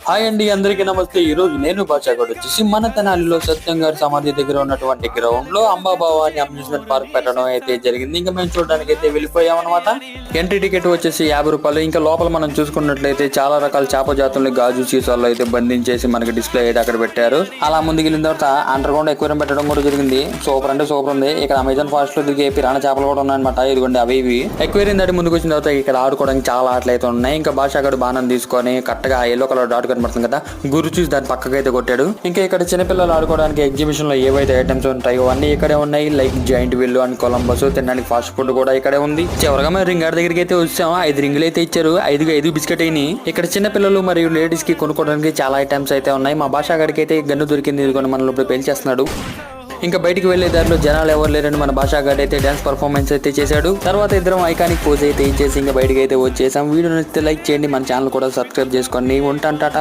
Hi అండి, అందరికీ నమస్తే. ఈ రోజు నేను బాషాగడ్ వచ్చేసి మన తెనాలిలో సత్యం గారి సమాధి దగ్గర ఉన్నటువంటి గ్రౌండ్ లో అంబాభవాని అమ్యూజ్మెంట్ పార్క్ పెట్టడం అయితే జరిగింది. ఇంకా మేము చూడడానికి అయితే వెళ్ళిపోయాం అనమాట. ఎంట్రీ టికెట్ వచ్చేసి 50 రూపాయలు. ఇంకా లోపల మనం చూసుకున్నట్లయితే చాలా రకాల చేప జాతుల్ని గాజు సీసాల్లో అయితే బంధించేసి మనకి డిస్ప్లే అయితే అక్కడ పెట్టారు. అలా ముందుకెళ్ళిన తర్వాత అండర్ గ్రౌండ్ ఎక్వేరియం పెట్టడం కూడా జరిగింది. సూపర్ అంటే సూపర్ ఉంది. ఇక్కడ అమెజాన్ ఫారెస్ట్ లో దిగే పిరాణ చేపలు కూడా ఉన్నాయన్నమాట. ఇదిగోండి అవి ఇవి. ఎక్వేరియం దాటి ముందుకు వచ్చిన తర్వాత ఇక్కడ ఆడుకోవడానికి చాలా ఆటలు అయితే ఉన్నాయి. ఇంకా బాషాగడ్ బాణం తీసుకొని కరెక్ట్గా ఎల్లో కలర్ డాట్ కనబడుతుంది కదా, గురు చూసి దాని పక్కకైతే కొట్టాడు. ఇంకా ఇక్కడ చిన్నపిల్లలు ఆడుకోవడానికి ఎగ్జిబిషన్ లో ఏవైతే ఐటమ్స్ ఉంటాయో అన్ని ఇక్కడే ఉన్నాయి. Like giant wheel and Columbus, తినడానికి ఫాస్ట్ ఫుడ్ కూడా ఇక్కడే ఉంది. చివరిగా మేము రింగ్ గారి దగ్గరికి అయితే వచ్చాము. 5 రింగులు అయితే ఇచ్చారు. 5 బిస్కెట్ అయినాయి. ఇక్కడ చిన్న పిల్లలు మరియు లేడీస్ కి కొనుక్కోవడానికి చాలా ఐటమ్స్ అయితే ఉన్నాయి. మా బాషాగడికి అయితే గన్ను దొరికింది. ఇదిగోండి మనలో ఇప్పుడు పేల్చేస్తున్నాడు. ఇంకా బయటికి వెళ్లే దారిలో జనాలు ఎవరు లేరని మన బాషాగడ్ అయితే డాన్స్ పర్ఫార్మెన్స్ అయితే చేశాడు. తర్వాత ఇద్దరం ఐకానిక్ పోజ్ అయితే ఇచ్చేసి ఇంకా బయటికి అయితే వచ్చేసాం. వీడియో నచ్చితే లైక్ చేయండి, మన ఛానల్ కూడా సబ్స్క్రైబ్ చేసుకోండి. ఉంటాను, టాటా.